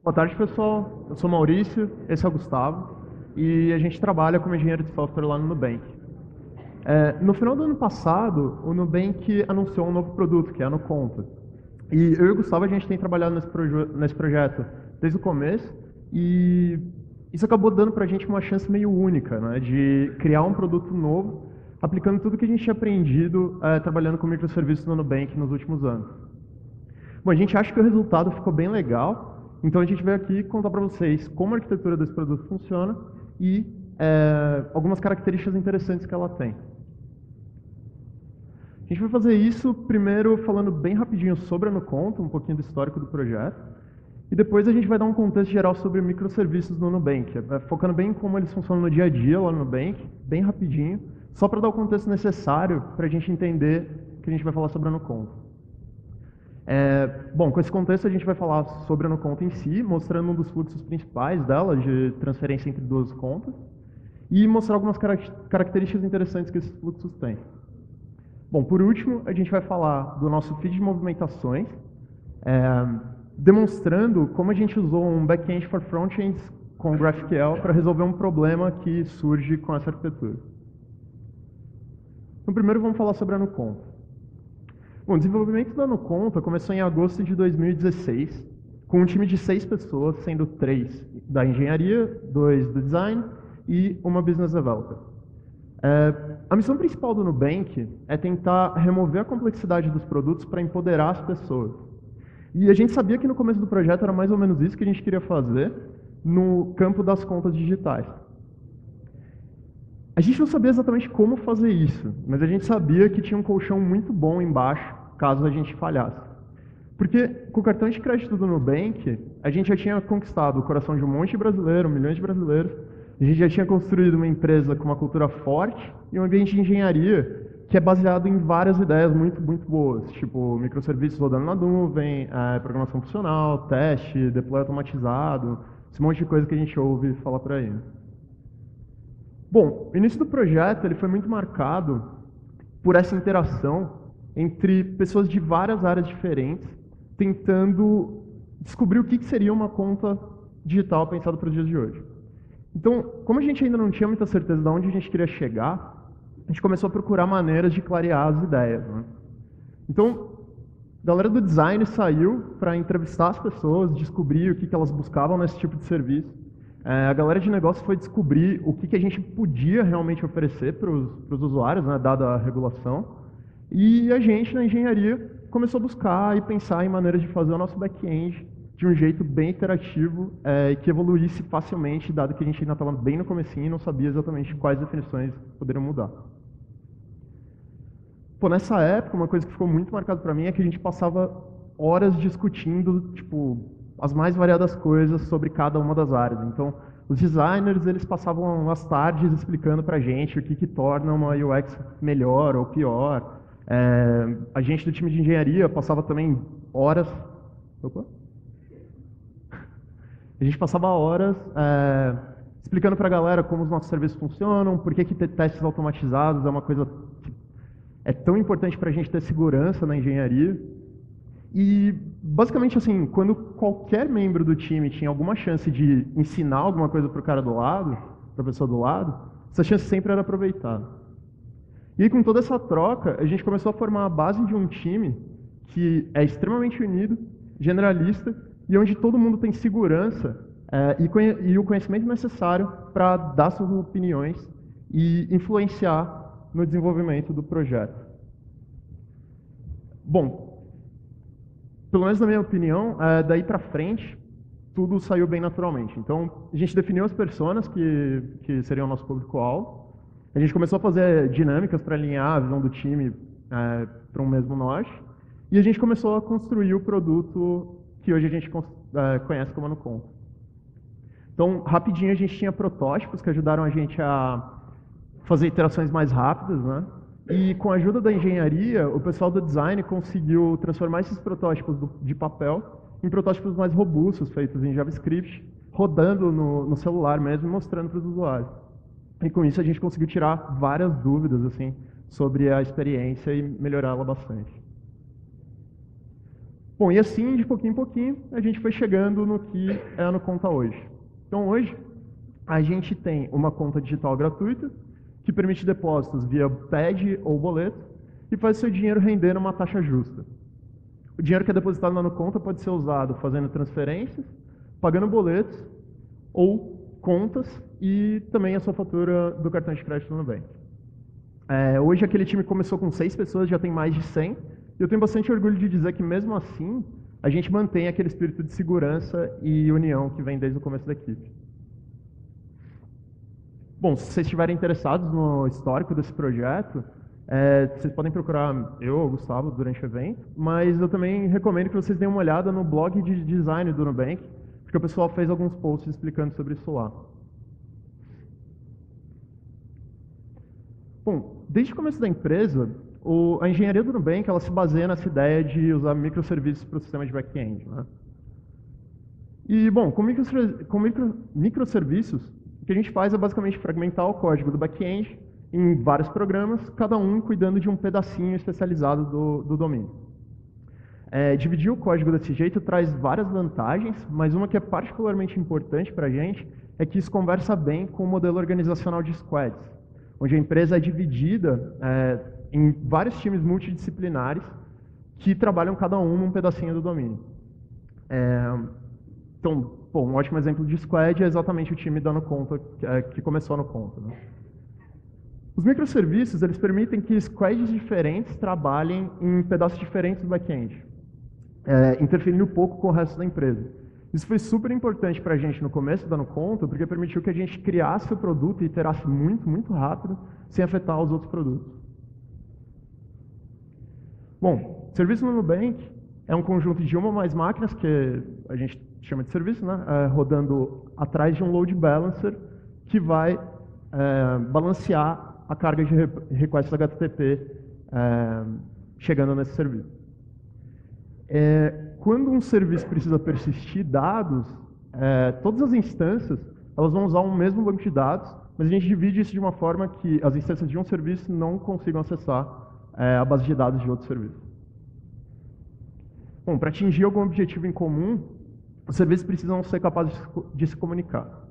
Boa tarde, pessoal. Eu sou Maurício, esse é o Gustavo, e a gente trabalha como engenheiro de software lá no Nubank. No final do ano passado, o Nubank anunciou um novo produto, que é a NuConta. E eu e o Gustavo, a gente tem trabalhado nesse projeto desde o começo, e isso acabou dando para a gente uma chance meio única, né, de criar um produto novo, aplicando tudo que a gente tinha aprendido trabalhando com microserviços no Nubank nos últimos anos. Bom, a gente acha que o resultado ficou bem legal, então a gente veio aqui contar para vocês como a arquitetura desse produto funciona e algumas características interessantes que ela tem. A gente vai fazer isso primeiro falando bem rapidinho sobre a NuConta, um pouquinho do histórico do projeto, e depois a gente vai dar um contexto geral sobre microserviços no Nubank, focando bem em como eles funcionam no dia a dia lá no Nubank, bem rapidinho, só para dar o contexto necessário para a gente entender que a gente vai falar sobre a NuConta. Bom, com esse contexto a gente vai falar sobre a NuConta em si, mostrando um dos fluxos principais dela, de transferência entre duas contas, e mostrar algumas características interessantes que esses fluxos têm. Bom, por último, a gente vai falar do nosso feed de movimentações, demonstrando como a gente usou um back-end for frontends com GraphQL para resolver um problema que surge com essa arquitetura. Então, primeiro vamos falar sobre a NuConta. Bom, o desenvolvimento da NuConta começou em agosto de 2016, com um time de 6 pessoas, sendo 3 da engenharia, 2 do design e uma business developer. A missão principal do Nubank é tentar remover a complexidade dos produtos para empoderar as pessoas. E a gente sabia que no começo do projeto era mais ou menos isso que a gente queria fazer no campo das contas digitais. A gente não sabia exatamente como fazer isso, mas a gente sabia que tinha um colchão muito bom embaixo, caso a gente falhasse. Porque com o cartão de crédito do Nubank, a gente já tinha conquistado o coração de um monte de brasileiro, milhões de brasileiros, a gente já tinha construído uma empresa com uma cultura forte e um ambiente de engenharia que é baseado em várias ideias muito, muito boas, tipo microserviços rodando na nuvem, programação funcional, teste, deploy automatizado, esse monte de coisa que a gente ouve falar por aí. Bom, o início do projeto ele foi muito marcado por essa interação entre pessoas de várias áreas diferentes, tentando descobrir o que seria uma conta digital pensada para os dias de hoje. Então, como a gente ainda não tinha muita certeza de onde a gente queria chegar, a gente começou a procurar maneiras de clarear as ideias, né? Então, a galera do design saiu para entrevistar as pessoas, descobrir o que elas buscavam nesse tipo de serviço. A galera de negócio foi descobrir o que a gente podia realmente oferecer para os usuários, né, dada a regulação. E a gente, na engenharia, começou a buscar e pensar em maneiras de fazer o nosso back-end de um jeito bem iterativo e que evoluísse facilmente, dado que a gente ainda estava bem no comecinho e não sabia exatamente quais definições poderiam mudar. Pô, nessa época, uma coisa que ficou muito marcada para mim é que a gente passava horas discutindo, tipo, as mais variadas coisas sobre cada uma das áreas. Então, os designers, eles passavam as tardes explicando para a gente o que torna uma UX melhor ou pior. A gente do time de engenharia passava também horas... Opa. A gente passava horas explicando para a galera como os nossos serviços funcionam, por que ter testes automatizados é uma coisa que é tão importante para a gente ter segurança na engenharia. E, basicamente, assim, quando qualquer membro do time tinha alguma chance de ensinar alguma coisa para o cara do lado, para a pessoa do lado, essa chance sempre era aproveitada. E aí, com toda essa troca, a gente começou a formar a base de um time que é extremamente unido, generalista, e onde todo mundo tem segurança e o conhecimento necessário para dar suas opiniões e influenciar no desenvolvimento do projeto. Bom, pelo menos na minha opinião, daí para frente, tudo saiu bem naturalmente. Então, a gente definiu as personas que seriam o nosso público-alvo. A gente começou a fazer dinâmicas para alinhar a visão do time para um mesmo norte. E a gente começou a construir o produto que hoje a gente conhece como NuConta. Então, rapidinho, a gente tinha protótipos que ajudaram a gente a fazer iterações mais rápidas, né? E com a ajuda da engenharia, o pessoal do design conseguiu transformar esses protótipos de papel em protótipos mais robustos, feitos em JavaScript, rodando no celular mesmo e mostrando para os usuários. E com isso a gente conseguiu tirar várias dúvidas assim, sobre a experiência e melhorá-la bastante. Bom, e assim, de pouquinho em pouquinho, a gente foi chegando no que é a NuConta hoje. Então, hoje, a gente tem uma conta digital gratuita, que permite depósitos via TED ou boleto, e faz seu dinheiro render numa taxa justa. O dinheiro que é depositado na NuConta pode ser usado fazendo transferências, pagando boletos ou contas e também a sua fatura do cartão de crédito do Nubank. Hoje aquele time começou com 6 pessoas, já tem mais de 100, e eu tenho bastante orgulho de dizer que mesmo assim, a gente mantém aquele espírito de segurança e união que vem desde o começo da equipe. Bom, se vocês estiverem interessados no histórico desse projeto, vocês podem procurar eu ou o Gustavo durante o evento, mas eu também recomendo que vocês deem uma olhada no blog de design do Nubank, porque o pessoal fez alguns posts explicando sobre isso lá. Bom, desde o começo da empresa, a engenharia do Nubank ela se baseia nessa ideia de usar microserviços para o sistema de back-end, né? E, bom, com microserviços, o que a gente faz é basicamente fragmentar o código do back-end em vários programas, cada um cuidando de um pedacinho especializado do domínio. Dividir o código desse jeito traz várias vantagens, mas uma que é particularmente importante para a gente é que isso conversa bem com o modelo organizacional de squads, onde a empresa é dividida em vários times multidisciplinares que trabalham cada um num pedacinho do domínio. Então, bom, um ótimo exemplo de squad é exatamente o time da NuConta, que começou a NuConta, né? Os microserviços, eles permitem que squads diferentes trabalhem em pedaços diferentes do back-end, interferindo pouco com o resto da empresa. Isso foi super importante para a gente no começo da NuConta, porque permitiu que a gente criasse o produto e iterasse muito, muito rápido, sem afetar os outros produtos. Bom, serviço no Nubank é um conjunto de uma ou mais máquinas, que a gente chama de serviço, né? Rodando atrás de um load balancer, que vai balancear a carga de requests HTTP chegando nesse serviço. Quando um serviço precisa persistir dados, todas as instâncias elas vão usar um mesmo banco de dados, mas a gente divide isso de uma forma que as instâncias de um serviço não consigam acessar a base de dados de outro serviço. Bom, para atingir algum objetivo em comum, os serviços precisam ser capazes de se comunicar.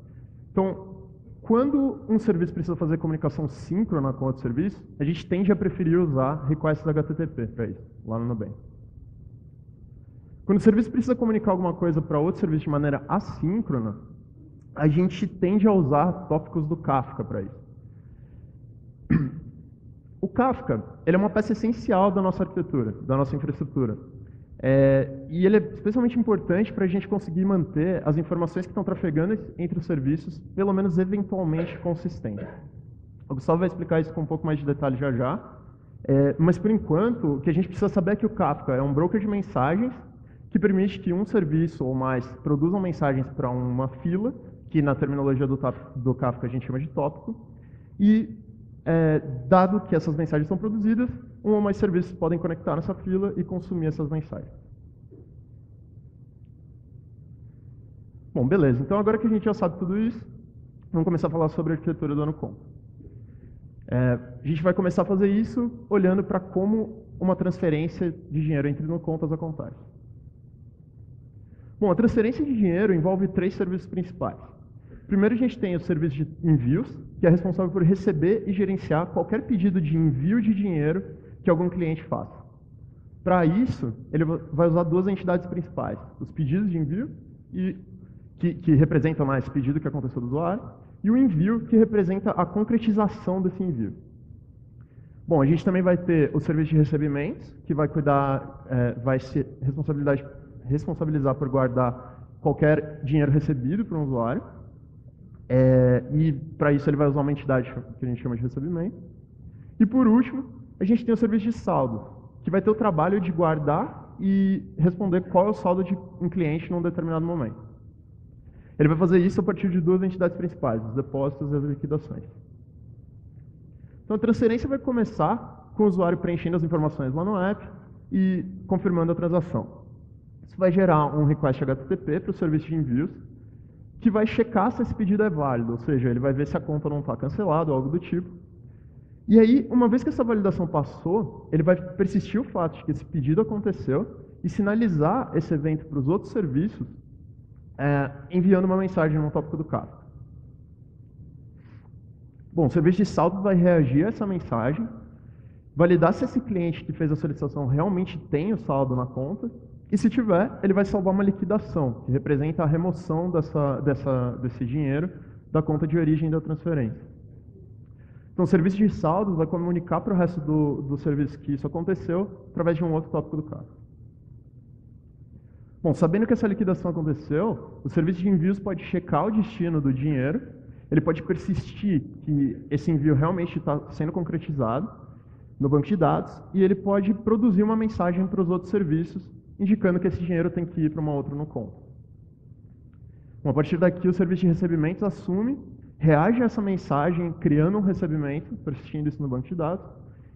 Então, quando um serviço precisa fazer comunicação síncrona com outro serviço, a gente tende a preferir usar requests HTTP para isso, lá no Nubank. Quando o serviço precisa comunicar alguma coisa para outro serviço de maneira assíncrona, a gente tende a usar tópicos do Kafka para isso. O Kafka ele é uma peça essencial da nossa arquitetura, da nossa infraestrutura. E ele é especialmente importante para a gente conseguir manter as informações que estão trafegando entre os serviços, pelo menos eventualmente consistentes. O Gustavo vai explicar isso com um pouco mais de detalhe já já, mas por enquanto o que a gente precisa saber é que o Kafka é um broker de mensagens que permite que um serviço ou mais produzam mensagens para uma fila, que na terminologia do Kafka a gente chama de tópico, e dado que essas mensagens são produzidas, um ou mais serviços podem conectar nessa fila e consumir essas mensagens. Bom, beleza. Então, agora que a gente já sabe tudo isso, vamos começar a falar sobre a arquitetura do NuConta. A gente vai começar a fazer isso olhando para como uma transferência de dinheiro entre NuContas acontece. Bom, a transferência de dinheiro envolve 3 serviços principais. Primeiro, a gente tem o serviço de envios, que é responsável por receber e gerenciar qualquer pedido de envio de dinheiro que algum cliente faça. Para isso, ele vai usar 2 entidades principais, os pedidos de envio, que representam esse pedido que aconteceu do usuário, e o envio, que representa a concretização desse envio. Bom, a gente também vai ter o serviço de recebimentos, que vai vai se responsabilizar por guardar qualquer dinheiro recebido por um usuário, e para isso ele vai usar uma entidade que a gente chama de recebimento. E por último, a gente tem o serviço de saldo, que vai ter o trabalho de guardar e responder qual é o saldo de um cliente num determinado momento. Ele vai fazer isso a partir de 2 entidades principais, os depósitos e as liquidações. Então a transferência vai começar com o usuário preenchendo as informações lá no app e confirmando a transação. Isso vai gerar um request HTTP para o serviço de envios, que vai checar se esse pedido é válido, ou seja, ele vai ver se a conta não está cancelada ou algo do tipo. E aí, uma vez que essa validação passou, ele vai persistir o fato de que esse pedido aconteceu e sinalizar esse evento para os outros serviços, enviando uma mensagem no tópico do Kafka. Bom, o serviço de saldo vai reagir a essa mensagem, validar se esse cliente que fez a solicitação realmente tem o saldo na conta, e se tiver, ele vai salvar uma liquidação, que representa a remoção desse dinheiro da conta de origem da transferência. Então, o serviço de saldos vai comunicar para o resto do serviço que isso aconteceu através de um outro tópico do Kafka. Bom, sabendo que essa liquidação aconteceu, o serviço de envios pode checar o destino do dinheiro, ele pode persistir que esse envio realmente está sendo concretizado no banco de dados, e ele pode produzir uma mensagem para os outros serviços, indicando que esse dinheiro tem que ir para uma outra no conta. Bom, a partir daqui, o serviço de recebimentos assume, reage a essa mensagem, criando um recebimento, persistindo isso no banco de dados,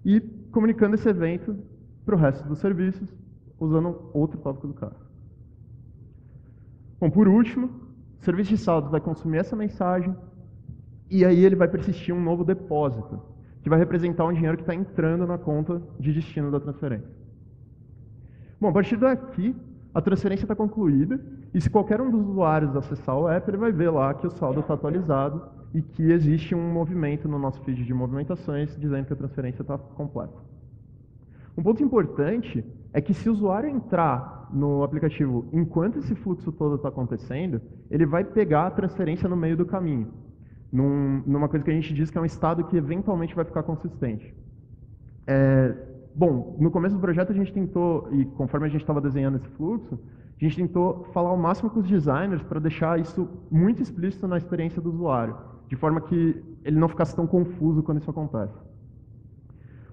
e comunicando esse evento para o resto dos serviços, usando outro tópico do Kafka. Bom, por último, o serviço de saldos vai consumir essa mensagem, e aí ele vai persistir um novo depósito, que vai representar um dinheiro que está entrando na conta de destino da transferência. Bom, a partir daqui, a transferência está concluída, e se qualquer um dos usuários acessar o app, ele vai ver lá que o saldo está atualizado e que existe um movimento no nosso feed de movimentações dizendo que a transferência está completa. Um ponto importante é que se o usuário entrar no aplicativo enquanto esse fluxo todo está acontecendo, ele vai pegar a transferência no meio do caminho, numa coisa que a gente diz que é um estado que eventualmente vai ficar consistente. Bom, no começo do projeto a gente tentou, e conforme a gente estava desenhando esse fluxo, a gente tentou falar o máximo com os designers para deixar isso muito explícito na experiência do usuário, de forma que ele não ficasse tão confuso quando isso acontece.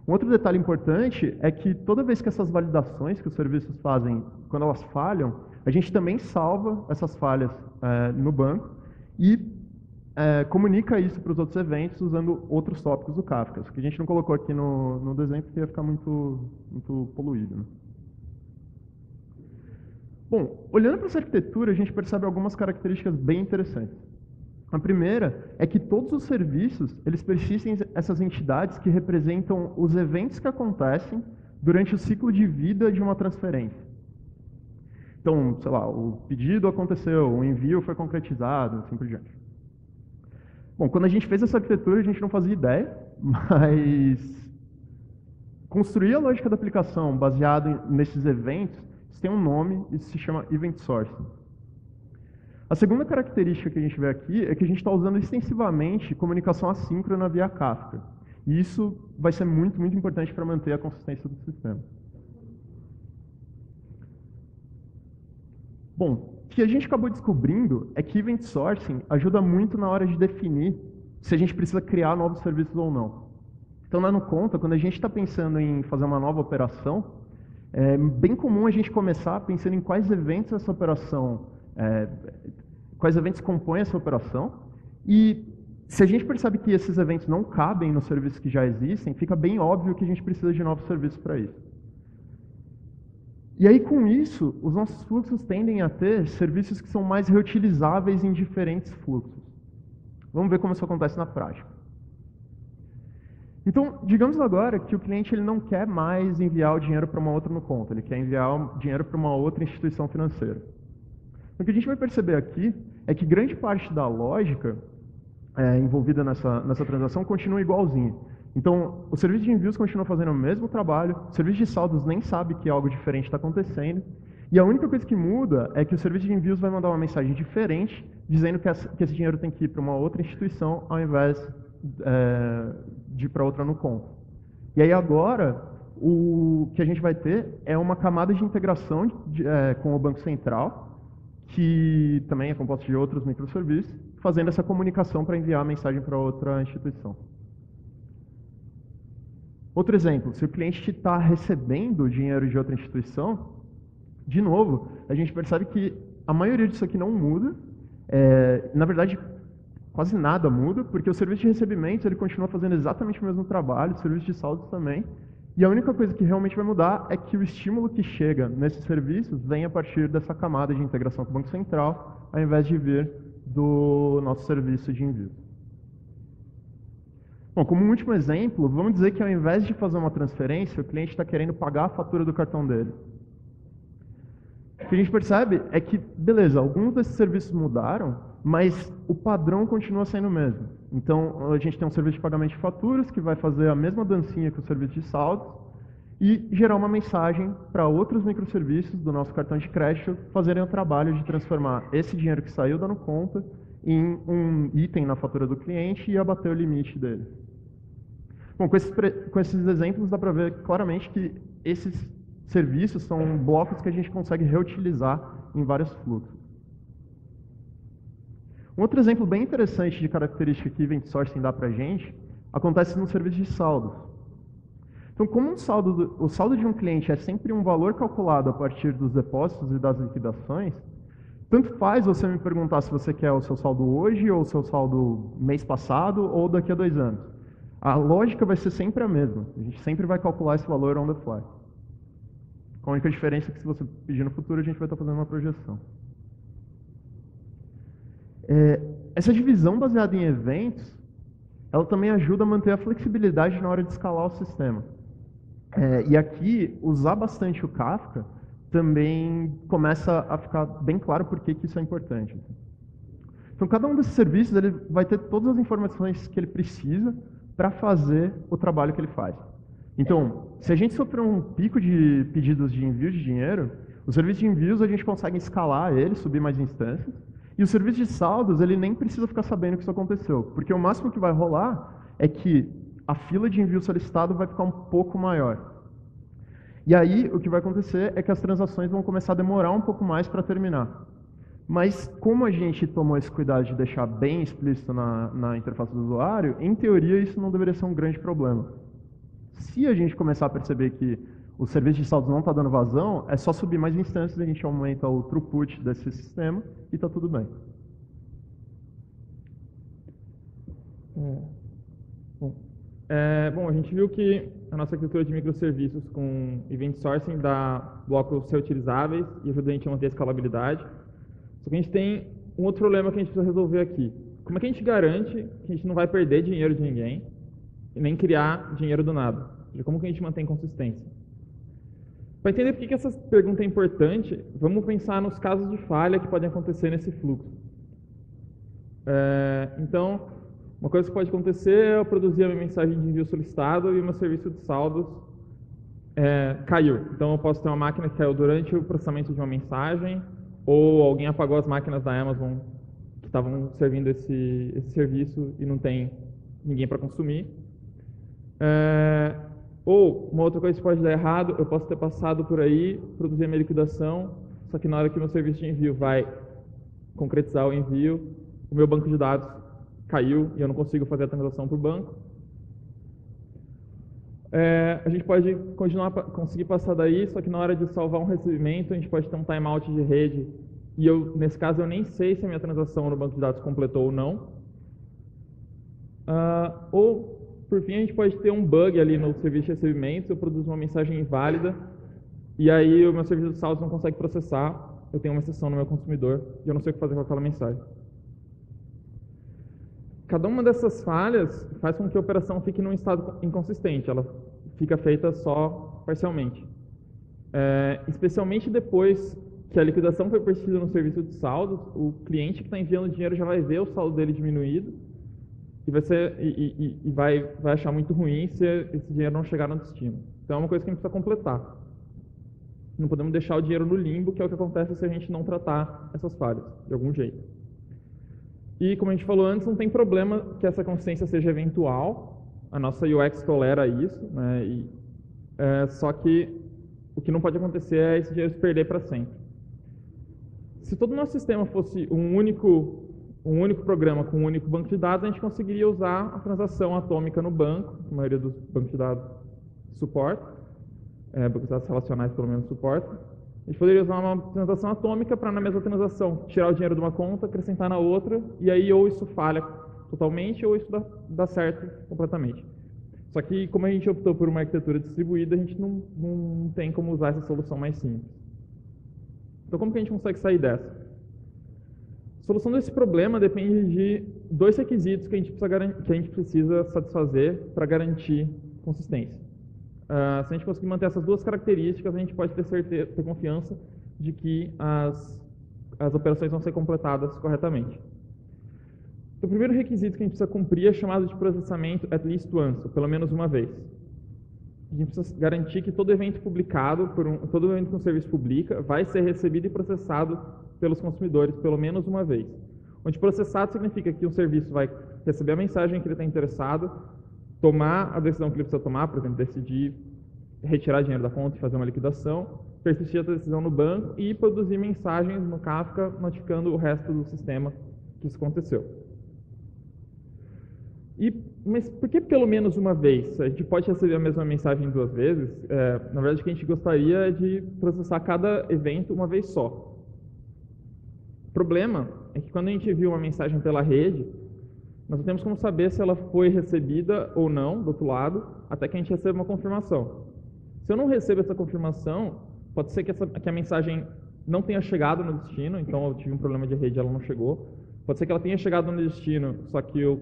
Um outro detalhe importante é que toda vez que essas validações que os serviços fazem, quando elas falham, a gente também salva essas falhas no banco e comunica isso para os outros eventos usando outros tópicos do Kafka, que a gente não colocou aqui no desenho porque ia ficar muito poluído, né? Bom, olhando para essa arquitetura, a gente percebe algumas características bem interessantes. A primeira é que todos os serviços, eles persistem essas entidades que representam os eventos que acontecem durante o ciclo de vida de uma transferência. Então, sei lá, o pedido aconteceu, o envio foi concretizado, assim por diante. Bom, quando a gente fez essa arquitetura, a gente não fazia ideia, mas construir a lógica da aplicação baseado nesses eventos, isso tem um nome, isso se chama Event Sourcing. A segunda característica que a gente vê aqui é que a gente está usando extensivamente comunicação assíncrona via Kafka. E isso vai ser muito, muito importante para manter a consistência do sistema. Bom, o que a gente acabou descobrindo é que Event Sourcing ajuda muito na hora de definir se a gente precisa criar novos serviços ou não. Então, lá no Conta, quando a gente está pensando em fazer uma nova operação, é bem comum a gente começar pensando em quais eventos essa operação, quais eventos compõem essa operação, e se a gente percebe que esses eventos não cabem nos serviços que já existem, fica bem óbvio que a gente precisa de novos serviços para isso. E aí, com isso, os nossos fluxos tendem a ter serviços que são mais reutilizáveis em diferentes fluxos. Vamos ver como isso acontece na prática. Então, digamos agora que o cliente ele não quer mais enviar o dinheiro para uma outra no conta, ele quer enviar o dinheiro para uma outra instituição financeira. O que a gente vai perceber aqui é que grande parte da lógica envolvida nessa transação continua igualzinha. Então, o serviço de envios continua fazendo o mesmo trabalho, o serviço de saldos nem sabe que algo diferente está acontecendo, e a única coisa que muda é que o serviço de envios vai mandar uma mensagem diferente, dizendo que esse dinheiro tem que ir para uma outra instituição, ao invés de ir para outra no conta. E aí agora, o que a gente vai ter é uma camada de integração com o Banco Central, que também é composto de outros microserviços, fazendo essa comunicação para enviar a mensagem para outra instituição. Outro exemplo, se o cliente está recebendo dinheiro de outra instituição, de novo, a gente percebe que a maioria disso aqui não muda. Na verdade, quase nada muda, porque o serviço de recebimentos ele continua fazendo exatamente o mesmo trabalho, o serviço de saldos também. E a única coisa que realmente vai mudar é que o estímulo que chega nesses serviços vem a partir dessa camada de integração com o Banco Central, ao invés de vir do nosso serviço de envio. Bom, como um último exemplo, vamos dizer que ao invés de fazer uma transferência, o cliente está querendo pagar a fatura do cartão dele. que a gente percebe é que, beleza, alguns desses serviços mudaram, mas o padrão continua sendo o mesmo. Então, a gente tem um serviço de pagamento de faturas que vai fazer a mesma dancinha que o serviço de saldos e gerar uma mensagem para outros microserviços do nosso cartão de crédito fazerem o trabalho de transformar esse dinheiro que saiu dando conta em um item na fatura do cliente e abater o limite dele. Bom, com esses exemplos dá para ver claramente que esses serviços são blocos que a gente consegue reutilizar em vários fluxos. Um outro exemplo bem interessante de característica que Event Sourcing dá para a gente acontece no serviço de saldos. Então, como o saldo de um cliente é sempre um valor calculado a partir dos depósitos e das liquidações, tanto faz você me perguntar se você quer o seu saldo hoje, ou o seu saldo mês passado, ou daqui a 2 anos. A lógica vai ser sempre a mesma. A gente sempre vai calcular esse valor on the fly. A única diferença é que se você pedir no futuro, a gente vai estar fazendo uma projeção. Essa divisão baseada em eventos, ela também ajuda a manter a flexibilidade na hora de escalar o sistema. E aqui, usar bastante o Kafka também começa a ficar bem claro por que isso é importante. Então, cada um desses serviços ele vai ter todas as informações que ele precisa para fazer o trabalho que ele faz. Então, se a gente sofrer um pico de pedidos de envio de dinheiro, o serviço de envios a gente consegue escalar ele, subir mais instâncias, e o serviço de saldos ele nem precisa ficar sabendo que isso aconteceu, porque o máximo que vai rolar é que a fila de envio solicitado vai ficar um pouco maior. E aí, o que vai acontecer é que as transações vão começar a demorar um pouco mais para terminar. Mas, como a gente tomou esse cuidado de deixar bem explícito na interface do usuário, em teoria isso não deveria ser um grande problema. Se a gente começar a perceber que o serviço de saldos não está dando vazão, é só subir mais instâncias, a gente aumenta o throughput desse sistema e está tudo bem. Bom, a gente viu que a nossa arquitetura de microserviços com Event Sourcing dá blocos reutilizáveis e ajuda a gente a manter a escalabilidade. Só que a gente tem um outro problema que a gente precisa resolver aqui. Como é que a gente garante que a gente não vai perder dinheiro de ninguém e nem criar dinheiro do nada? Como que a gente mantém consistência? Para entender por que essa pergunta é importante, vamos pensar nos casos de falha que podem acontecer nesse fluxo. Então, uma coisa que pode acontecer é eu produzir a minha mensagem de envio solicitado e o meu serviço de saldos caiu. Então, eu posso ter uma máquina que caiu durante o processamento de uma mensagem, ou alguém apagou as máquinas da Amazon que estavam servindo esse serviço e não tem ninguém para consumir. Ou, uma outra coisa que pode dar errado, eu posso ter passado por aí, produzir a minha liquidação, só que na hora que o meu serviço de envio vai concretizar o envio, o meu banco de dados caiu e eu não consigo fazer a transação para o banco. A gente pode conseguir passar daí, só que na hora de salvar um recebimento, a gente pode ter um timeout de rede e nesse caso eu nem sei se a minha transação no banco de dados completou ou não. Ou, por fim, a gente pode ter um bug ali no serviço de recebimento, eu produzo uma mensagem inválida e aí o meu serviço de saldos não consegue processar, eu tenho uma exceção no meu consumidor e eu não sei o que fazer com aquela mensagem. Cada uma dessas falhas faz com que a operação fique num estado inconsistente, ela fica feita só parcialmente. Especialmente depois que a liquidação foi percebida no serviço de saldos, o cliente que está enviando dinheiro já vai ver o saldo dele diminuído e vai achar muito ruim se esse dinheiro não chegar no destino. Então é uma coisa que a gente precisa completar. Não podemos deixar o dinheiro no limbo, que é o que acontece se a gente não tratar essas falhas, de algum jeito. E, como a gente falou antes, não tem problema que essa consistência seja eventual. A nossa UX tolera isso, né? Só que o que não pode acontecer é esse dinheiro se perder para sempre. Se todo o nosso sistema fosse um único programa com um único banco de dados, a gente conseguiria usar a transação atômica no banco, que a maioria dos bancos de dados suporta, bancos de dados relacionais pelo menos suporta. A gente poderia usar uma transação atômica para, na mesma transação, tirar o dinheiro de uma conta, acrescentar na outra, e aí ou isso falha totalmente ou isso dá certo completamente. Só que, como a gente optou por uma arquitetura distribuída, a gente não tem como usar essa solução mais simples. Então, como que a gente consegue sair dessa? A solução desse problema depende de 2 requisitos que a gente precisa satisfazer para garantir consistência. Se a gente conseguir manter essas 2 características, a gente pode ter confiança de que as operações vão ser completadas corretamente. O primeiro requisito que a gente precisa cumprir é chamado de processamento at least once, ou pelo menos uma vez. A gente precisa garantir que todo evento publicado, todo evento que um serviço publica, vai ser recebido e processado pelos consumidores pelo menos uma vez. Onde processado significa que um serviço vai receber a mensagem que ele está interessado, tomar a decisão que ele precisa tomar, por exemplo, decidir retirar dinheiro da conta e fazer uma liquidação, persistir essa decisão no banco e produzir mensagens no Kafka notificando o resto do sistema que isso aconteceu. Mas por que pelo menos uma vez? A gente pode receber a mesma mensagem 2 vezes. Na verdade, o que a gente gostaria é de processar cada evento uma vez só. O problema é que quando a gente envia uma mensagem pela rede, nós não temos como saber se ela foi recebida ou não do outro lado, até que a gente receba uma confirmação. Se eu não recebo essa confirmação, pode ser que a mensagem não tenha chegado no destino, então eu tive um problema de rede e ela não chegou. Pode ser que ela tenha chegado no destino, só que o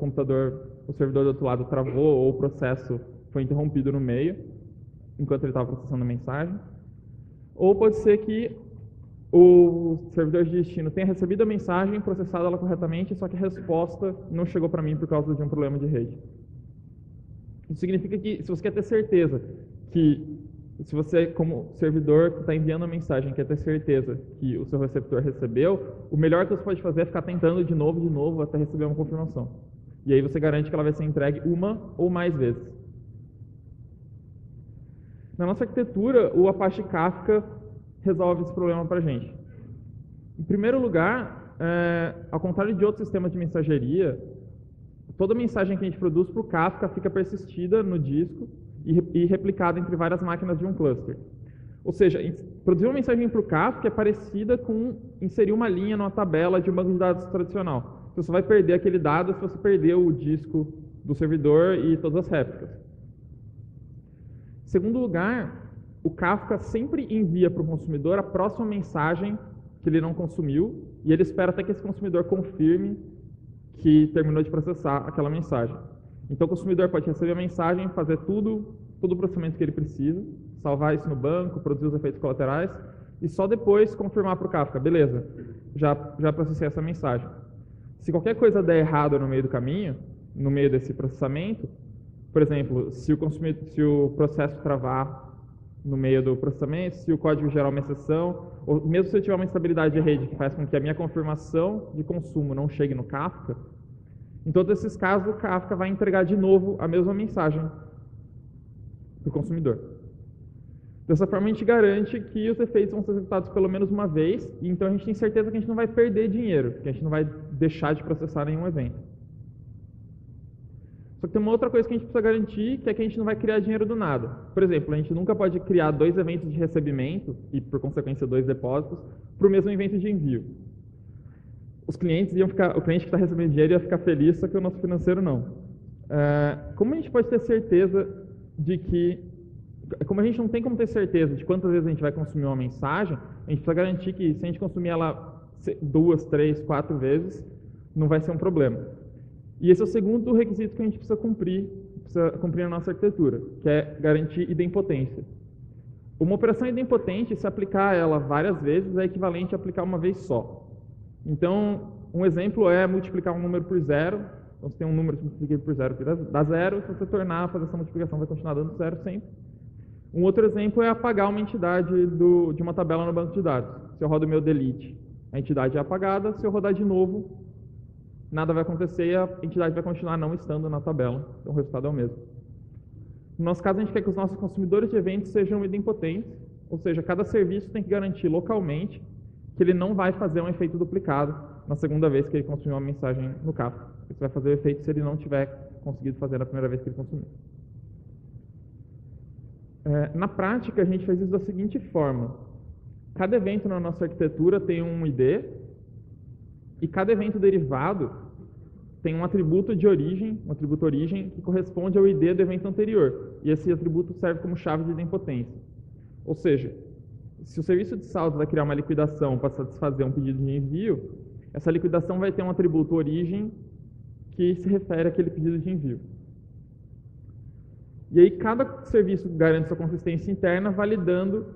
servidor do outro lado travou ou o processo foi interrompido no meio, enquanto ele estava processando a mensagem. Ou pode ser que o servidor de destino tenha recebido a mensagem, processado ela corretamente, só que a resposta não chegou para mim por causa de um problema de rede. Isso significa que, se você quer ter certeza que, se você, como servidor que está enviando a mensagem, quer ter certeza que o seu receptor recebeu, o melhor que você pode fazer é ficar tentando de novo, até receber uma confirmação. E aí você garante que ela vai ser entregue uma ou mais vezes. Na nossa arquitetura, o Apache Kafka resolve esse problema para a gente. Em primeiro lugar, ao contrário de outros sistemas de mensageria, toda mensagem que a gente produz para o Kafka fica persistida no disco e replicada entre várias máquinas de um cluster. Ou seja, produzir uma mensagem para o Kafka é parecida com inserir uma linha numa tabela de um banco de dados tradicional. Você só vai perder aquele dado se você perder o disco do servidor e todas as réplicas. Em segundo lugar, o Kafka sempre envia para o consumidor a próxima mensagem que ele não consumiu e ele espera até que esse consumidor confirme que terminou de processar aquela mensagem. Então o consumidor pode receber a mensagem, fazer todo o processamento que ele precisa, salvar isso no banco, produzir os efeitos colaterais e só depois confirmar para o Kafka, beleza, já processei essa mensagem. Se qualquer coisa der errado no meio do caminho, no meio desse processamento, por exemplo, se o processo travar no meio do processamento, se o código gerar uma exceção, ou mesmo se eu tiver uma instabilidade de rede que faz com que a minha confirmação de consumo não chegue no Kafka, em todos esses casos o Kafka vai entregar de novo a mesma mensagem para o consumidor. Dessa forma a gente garante que os efeitos vão ser executados pelo menos uma vez, e então a gente tem certeza que a gente não vai perder dinheiro, que a gente não vai deixar de processar nenhum evento. Só que tem uma outra coisa que a gente precisa garantir, que é que a gente não vai criar dinheiro do nada. Por exemplo, a gente nunca pode criar 2 eventos de recebimento, e por consequência 2 depósitos, para o mesmo evento de envio. O cliente que está recebendo dinheiro ia ficar feliz, só que o nosso financeiro não. Como a gente pode ter certeza de que... Como a gente não tem como ter certeza de quantas vezes a gente vai consumir uma mensagem, a gente precisa garantir que se a gente consumir ela 2, 3, 4 vezes, não vai ser um problema. E esse é o segundo requisito que a gente precisa cumprir na nossa arquitetura, que é garantir idempotência. Uma operação idempotente, se aplicar ela várias vezes, é equivalente a aplicar uma vez só. Então, um exemplo é multiplicar um número por 0. Então, se tem um número que multiplica por 0 que dá 0, se você tornar a fazer essa multiplicação, vai continuar dando 0 sempre. Um outro exemplo é apagar uma entidade de uma tabela no banco de dados. Se eu rodo o meu delete, a entidade é apagada. Se eu rodar de novo, nada vai acontecer e a entidade vai continuar não estando na tabela. Então o resultado é o mesmo. No nosso caso, a gente quer que os nossos consumidores de eventos sejam idempotentes, ou seja, cada serviço tem que garantir localmente que ele não vai fazer um efeito duplicado na segunda vez que ele consumiu uma mensagem no Kafka. Isso vai fazer o efeito se ele não tiver conseguido fazer na primeira vez que ele consumiu. Na prática, a gente faz isso da seguinte forma. Cada evento na nossa arquitetura tem um ID e cada evento derivado tem um atributo de origem, que corresponde ao ID do evento anterior. E esse atributo serve como chave de idempotência. Ou seja, se o serviço de saldos vai criar uma liquidação para satisfazer um pedido de envio, essa liquidação vai ter um atributo origem que se refere àquele pedido de envio. E aí cada serviço garante sua consistência interna validando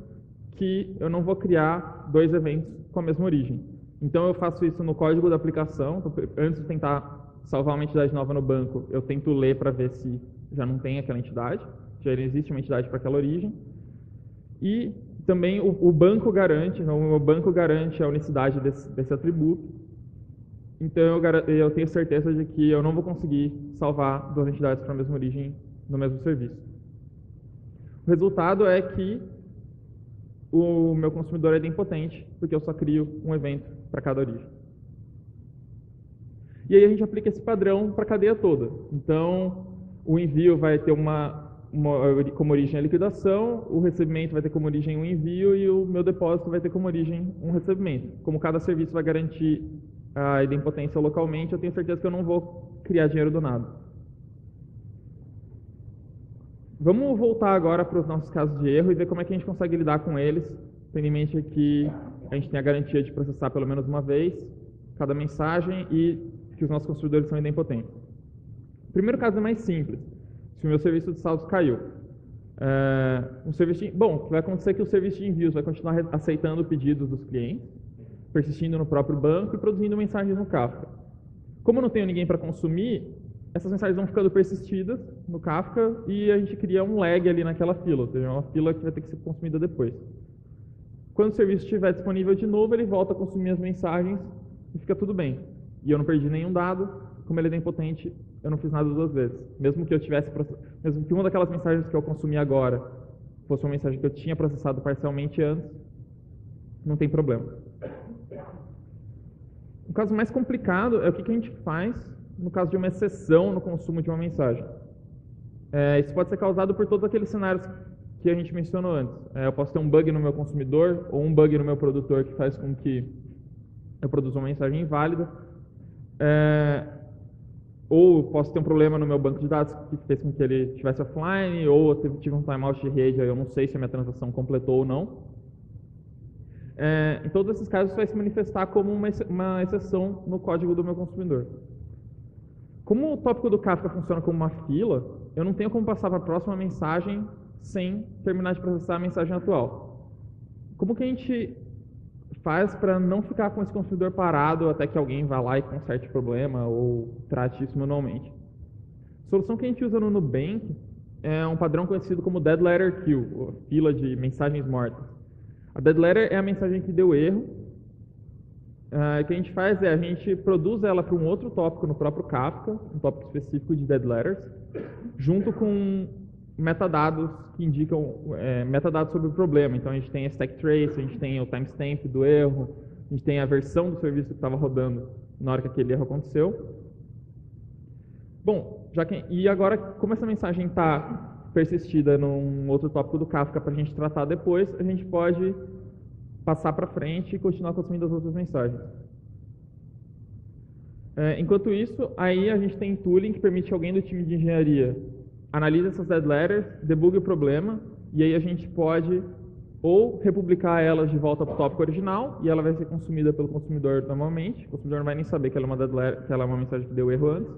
que eu não vou criar 2 eventos com a mesma origem. Então eu faço isso no código da aplicação. Então, antes de tentar salvar uma entidade nova no banco, eu tento ler para ver se já não tem aquela entidade, já existe uma entidade para aquela origem. E também o banco garante, o meu banco garante a unicidade desse atributo. Então eu tenho certeza de que eu não vou conseguir salvar 2 entidades para a mesma origem no mesmo serviço. O resultado é que o meu consumidor é idempotente, porque eu só crio um evento para cada origem. E aí a gente aplica esse padrão para a cadeia toda. Então, o envio vai ter como origem a liquidação, o recebimento vai ter como origem um envio e o meu depósito vai ter como origem um recebimento. Como cada serviço vai garantir a idempotência localmente, eu tenho certeza que eu não vou criar dinheiro do nada. Vamos voltar agora para os nossos casos de erro e ver como é que a gente consegue lidar com eles, tendo em mente que a gente tem a garantia de processar pelo menos uma vez cada mensagem e que os nossos consumidores são idempotentes. O primeiro caso é mais simples. Se o meu serviço de saldos caiu, o que vai acontecer é que o serviço de envios vai continuar aceitando pedidos dos clientes, persistindo no próprio banco e produzindo mensagens no Kafka. Como eu não tenho ninguém para consumir, essas mensagens vão ficando persistidas no Kafka e a gente cria um lag ali naquela fila, ou seja, uma fila que vai ter que ser consumida depois. Quando o serviço estiver disponível de novo, ele volta a consumir as mensagens e fica tudo bem. E eu não perdi nenhum dado, como ele é idempotente, eu não fiz nada 2 vezes. Mesmo que uma daquelas mensagens que eu consumi agora fosse uma mensagem que eu tinha processado parcialmente antes, não tem problema. O caso mais complicado é o que a gente faz no caso de uma exceção no consumo de uma mensagem. Isso pode ser causado por todos aqueles cenários que a gente mencionou antes. Eu posso ter um bug no meu consumidor ou um bug no meu produtor que faz com que eu produza uma mensagem inválida. Ou posso ter um problema no meu banco de dados que fez com que ele estivesse offline, ou eu tive um timeout de rede, eu não sei se a minha transação completou ou não. Em todos esses casos, isso vai se manifestar como uma exceção no código do meu consumidor. Como o tópico do Kafka funciona como uma fila, eu não tenho como passar para a próxima mensagem sem terminar de processar a mensagem atual. Como que a gente faz para não ficar com esse consumidor parado até que alguém vá lá e conserte o problema ou trate isso manualmente? A solução que a gente usa no Nubank é um padrão conhecido como Dead Letter Queue, ou fila de mensagens mortas. A Dead Letter é a mensagem que deu erro. O que a gente faz é a gente produz ela para um outro tópico no próprio Kafka, um tópico específico de Dead Letters, junto com metadados que indicam metadados sobre o problema. Então a gente tem a stack trace, a gente tem o timestamp do erro, a gente tem a versão do serviço que estava rodando na hora que aquele erro aconteceu. Bom, e agora, como essa mensagem está persistida num outro tópico do Kafka para a gente tratar depois, a gente pode passar para frente e continuar consumindo as outras mensagens. Enquanto isso, aí a gente tem tooling que permite que alguém do time de engenharia analise essas dead letters, debugue o problema, e aí a gente pode ou republicar elas de volta para o tópico original, e ela vai ser consumida pelo consumidor normalmente, o consumidor não vai nem saber que ela é uma dead letter, que ela é uma mensagem que deu erro antes,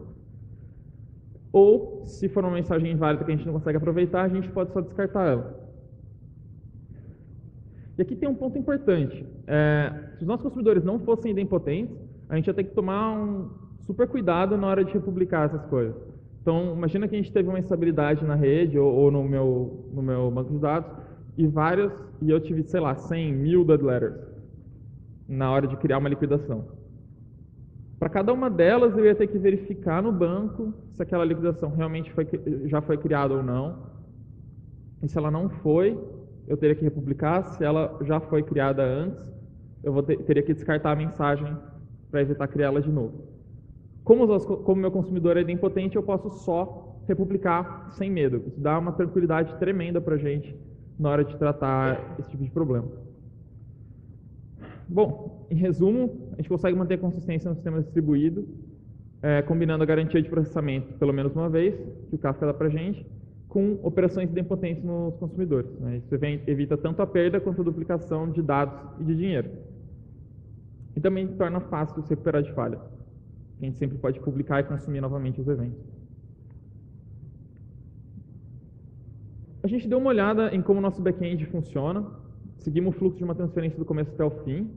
ou, se for uma mensagem inválida que a gente não consegue aproveitar, a gente pode só descartar ela. E aqui tem um ponto importante. Se os nossos consumidores não fossem idempotentes, a gente ia ter que tomar um super cuidado na hora de republicar essas coisas. Então, imagina que a gente teve uma instabilidade na rede ou no meu banco de dados e eu tive, sei lá, 100, 1000 dead letters na hora de criar uma liquidação. Para cada uma delas, eu ia ter que verificar no banco se aquela liquidação realmente já foi criada ou não. E se ela não foi, eu teria que republicar. Se ela já foi criada antes, eu teria que descartar a mensagem para evitar criá-la de novo. Como meu consumidor é idempotente, eu posso só republicar sem medo. Isso dá uma tranquilidade tremenda para a gente na hora de tratar esse tipo de problema. Bom, em resumo, a gente consegue manter a consistência no sistema distribuído, combinando a garantia de processamento pelo menos uma vez, que o Kafka dá para a gente, com operações idempotentes nos consumidores. Isso evita tanto a perda quanto a duplicação de dados e de dinheiro. E também torna fácil se recuperar de falhas. A gente sempre pode publicar e consumir novamente os eventos. A gente deu uma olhada em como o nosso back-end funciona. seguimos o fluxo de uma transferência do começo até o fim.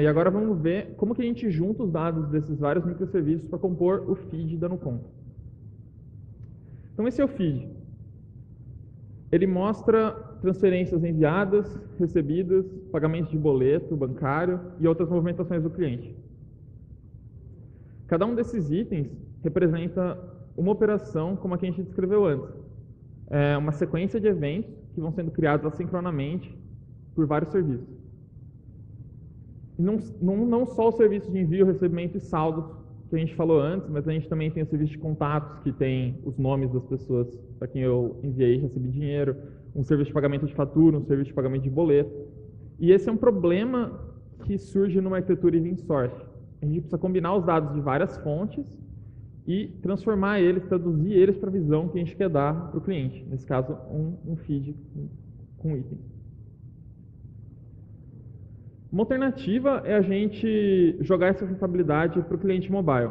E agora vamos ver como que a gente junta os dados desses vários microserviços para compor o feed dando conta. Então esse é o feed. Ele mostra transferências enviadas, recebidas, pagamentos de boleto bancário e outras movimentações do cliente. Cada um desses itens representa uma operação como a que a gente descreveu antes. É uma sequência de eventos que vão sendo criados assincronamente por vários serviços. Não só os serviços de envio, recebimento e saldo que a gente falou antes, mas a gente também tem o serviço de contatos, que tem os nomes das pessoas para quem eu enviei e recebi dinheiro, um serviço de pagamento de fatura, um serviço de pagamento de boleto. E esse é um problema que surge numa arquitetura event source. A gente precisa combinar os dados de várias fontes e transformar eles, traduzir eles para a visão que a gente quer dar para o cliente. Nesse caso, um feed com itens. Uma alternativa é a gente jogar essa responsabilidade para o cliente mobile.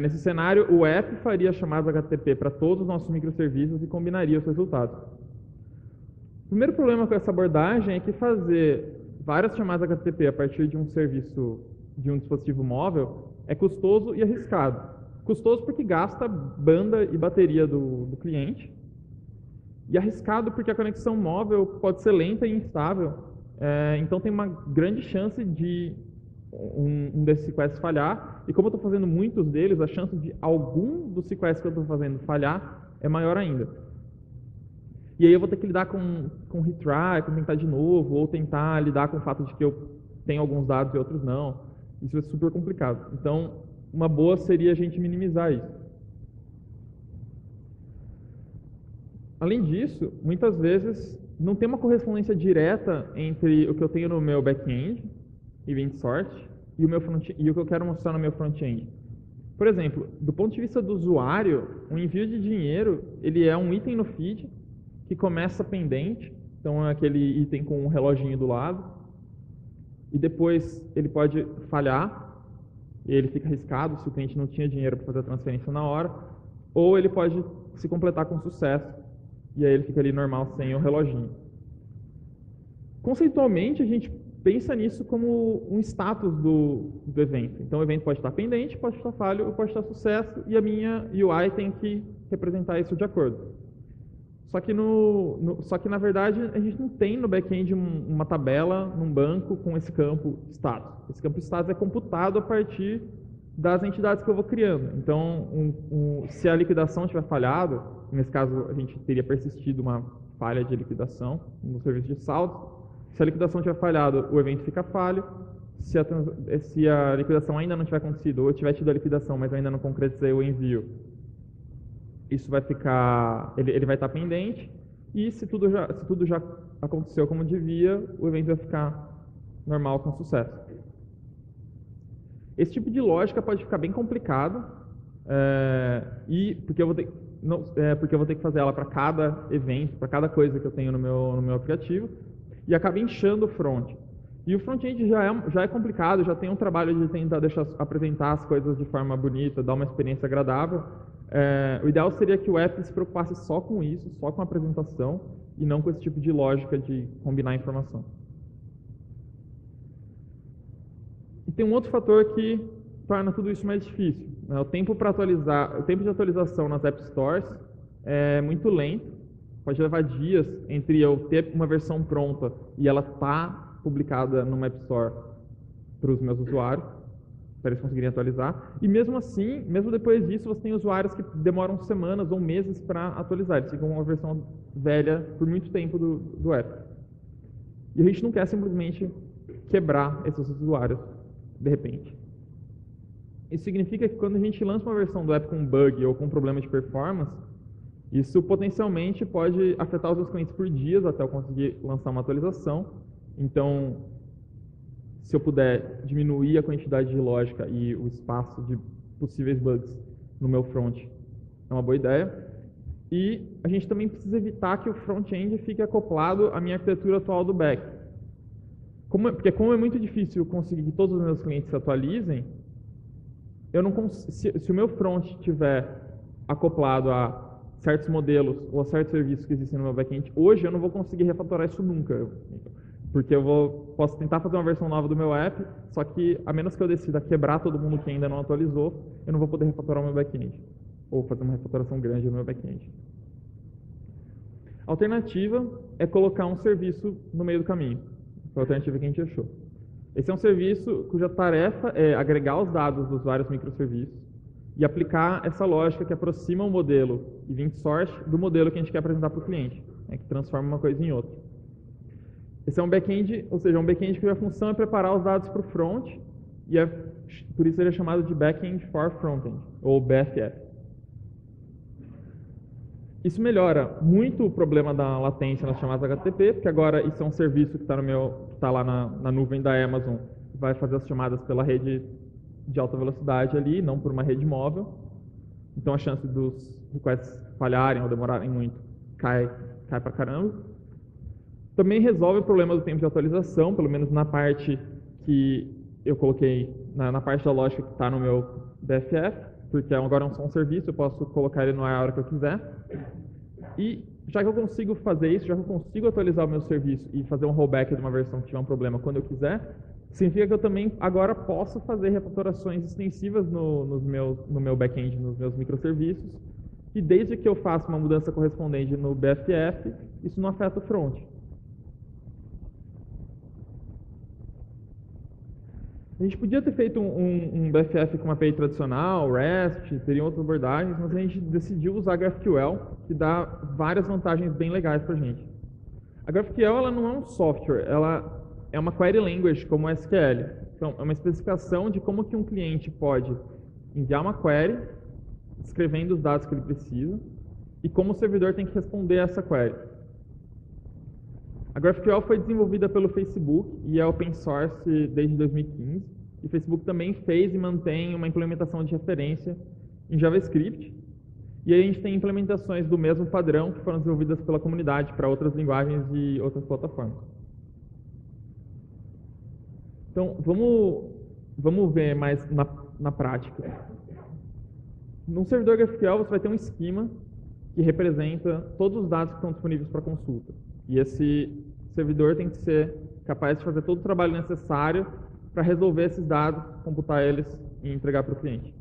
Nesse cenário, o app faria chamadas HTTP para todos os nossos microserviços e combinaria os resultados. O primeiro problema com essa abordagem é que fazer várias chamadas HTTP a partir de um serviço, de um dispositivo móvel, é custoso e arriscado. Custoso porque gasta banda e bateria do cliente, e arriscado porque a conexão móvel pode ser lenta e instável. Então tem uma grande chance de um desses sequestros falhar, e como eu estou fazendo muitos deles, a chance de algum dos sequestros que eu estou fazendo falhar é maior ainda. E aí eu vou ter que lidar com retry, com tentar de novo, ou tentar lidar com o fato de que eu tenho alguns dados e outros não. Isso é super complicado. Então, uma boa seria a gente minimizar isso. Além disso, muitas vezes não tem uma correspondência direta entre o que eu tenho no meu back-end, event source, e o que eu quero mostrar no meu front-end. Por exemplo, do ponto de vista do usuário, o envio de dinheiro ele é um item no feed que começa pendente, então é aquele item com um reloginho do lado, e depois ele pode falhar, e ele fica arriscado se o cliente não tinha dinheiro para fazer a transferência na hora, ou ele pode se completar com sucesso, e aí ele fica ali normal sem o reloginho. Conceitualmente, a gente pensa nisso como um status do evento. Então, o evento pode estar pendente, pode estar falho, ou pode estar sucesso, e a minha UI tem que representar isso de acordo. Só que na verdade, a gente não tem no back-end uma tabela num banco com esse campo status. Esse campo status é computado a partir das entidades que eu vou criando. Então, se a liquidação tiver falhado, nesse caso a gente teria persistido uma falha de liquidação no serviço de saldo. Se a liquidação tiver falhado, o evento fica falho. Se a liquidação ainda não tiver acontecido, ou eu tiver tido a liquidação, mas eu ainda não concretizei o envio, isso vai ficar, ele vai estar pendente. E se tudo já aconteceu como devia, o evento vai ficar normal com sucesso. Esse tipo de lógica pode ficar bem complicado, porque eu vou ter que fazer ela para cada evento, para cada coisa que eu tenho no meu aplicativo, e acaba inchando o front. E o front-end já é complicado, já tem um trabalho de tentar apresentar as coisas de forma bonita, dar uma experiência agradável. O ideal seria que o app se preocupasse só com isso, só com a apresentação, e não com esse tipo de lógica de combinar informação. E tem um outro fator que torna tudo isso mais difícil. O tempo de atualização nas App Stores é muito lento. Pode levar dias entre eu ter uma versão pronta e ela estar publicada numa App Store para os meus usuários, para eles conseguirem atualizar. E mesmo assim, mesmo depois disso, você tem usuários que demoram semanas ou meses para atualizar. Eles ficam com uma versão velha por muito tempo do app. E a gente não quer simplesmente quebrar esses usuários de repente. Isso significa que quando a gente lança uma versão do app com bug ou com problema de performance, isso potencialmente pode afetar os meus clientes por dias até eu conseguir lançar uma atualização. Então, se eu puder diminuir a quantidade de lógica e o espaço de possíveis bugs no meu front, é uma boa ideia. E a gente também precisa evitar que o front-end fique acoplado à minha arquitetura atual do back. Porque como é muito difícil conseguir que todos os meus clientes se atualizem, se o meu front estiver acoplado a certos modelos ou a certos serviços que existem no meu back-end, hoje eu não vou conseguir refatorar isso nunca. Porque posso tentar fazer uma versão nova do meu app, só que a menos que eu decida quebrar todo mundo que ainda não atualizou, eu não vou poder refatorar o meu back-end. Ou fazer uma refatoração grande do meu back-end. A alternativa é colocar um serviço no meio do caminho. Foi a alternativa que a gente achou. Esse é um serviço cuja tarefa é agregar os dados dos vários microserviços e aplicar essa lógica que aproxima o modelo event source do modelo que a gente quer apresentar para o cliente, que transforma uma coisa em outra. Esse é um back-end, ou seja, um back-end cuja função é preparar os dados para o front, e por isso ele é chamado de Back-end for Frontend, ou BFF. Isso melhora muito o problema da latência nas chamadas HTTP, porque agora isso é um serviço que está lá na nuvem da Amazon, vai fazer as chamadas pela rede de alta velocidade ali, não por uma rede móvel. Então a chance dos requests falharem ou demorarem muito cai pra caramba. Também resolve o problema do tempo de atualização, pelo menos na parte que eu coloquei, na parte da lógica que está no meu BFF, porque agora é só um serviço, eu posso colocar ele no ar a hora que eu quiser. E já que eu consigo fazer isso, já que eu consigo atualizar o meu serviço e fazer um rollback de uma versão que tiver um problema quando eu quiser, significa que eu também agora posso fazer refatorações extensivas no meu back-end, nos meus microserviços, e desde que eu faça uma mudança correspondente no BFF, isso não afeta o front. A gente podia ter feito um BFF com uma API tradicional, REST, teriam outras abordagens, mas a gente decidiu usar a GraphQL, que dá várias vantagens bem legais para a gente. A GraphQL ela não é um software, ela é uma query language como o SQL. Então, é uma especificação de como que um cliente pode enviar uma query, escrevendo os dados que ele precisa, e como o servidor tem que responder a essa query. A GraphQL foi desenvolvida pelo Facebook e é open source desde 2015. E o Facebook também fez e mantém uma implementação de referência em JavaScript. E aí a gente tem implementações do mesmo padrão que foram desenvolvidas pela comunidade para outras linguagens e outras plataformas. Então, vamos ver mais na prática. No servidor GraphQL você vai ter um esquema que representa todos os dados que estão disponíveis para consulta. E esse servidor tem que ser capaz de fazer todo o trabalho necessário para resolver esses dados, computar eles e entregar para o cliente.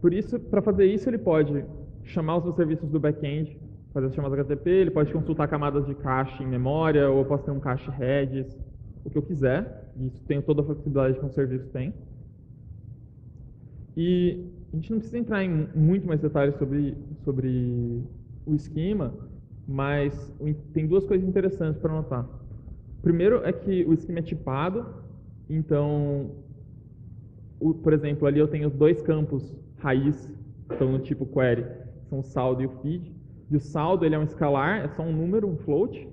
Por isso, para fazer isso, ele pode chamar os meus serviços do back-end, fazer as chamadas HTTP, ele pode consultar camadas de cache em memória, ou eu posso ter um cache Redis, o que eu quiser. E isso tem toda a flexibilidade que um serviço tem. E a gente não precisa entrar em muito mais detalhes sobre o esquema, mas tem duas coisas interessantes para notar. Primeiro é que o esquema é tipado, então, por exemplo, ali eu tenho os dois campos raiz, que estão no tipo query, são o saldo e o feed. E o saldo ele é um escalar, é só um número, um float.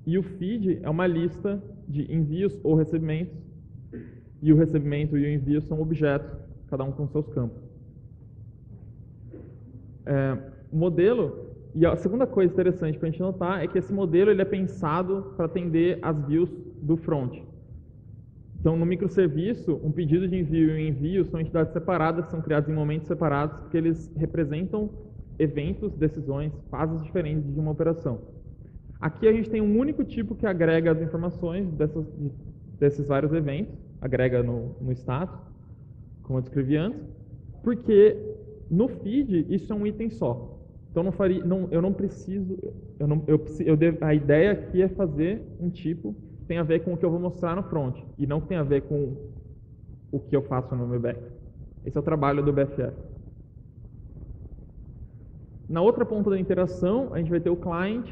E o feed é uma lista de envios ou recebimentos. E o recebimento e o envio são objetos, cada um com seus campos. O modelo, e a segunda coisa interessante para a gente notar é que esse modelo ele é pensado para atender as views do front. Então, no microserviço, um pedido de envio e um envio são entidades separadas, são criados em momentos separados, porque eles representam eventos, decisões, fases diferentes de uma operação. Aqui a gente tem um único tipo que agrega as informações desses vários eventos, agrega no status, como eu descrevi antes, porque no feed isso é um item só. Então a ideia aqui é fazer um tipo que tem a ver com o que eu vou mostrar no front, e não que tem a ver com o que eu faço no meu back. Esse é o trabalho do BFF. Na outra ponta da interação, a gente vai ter o client,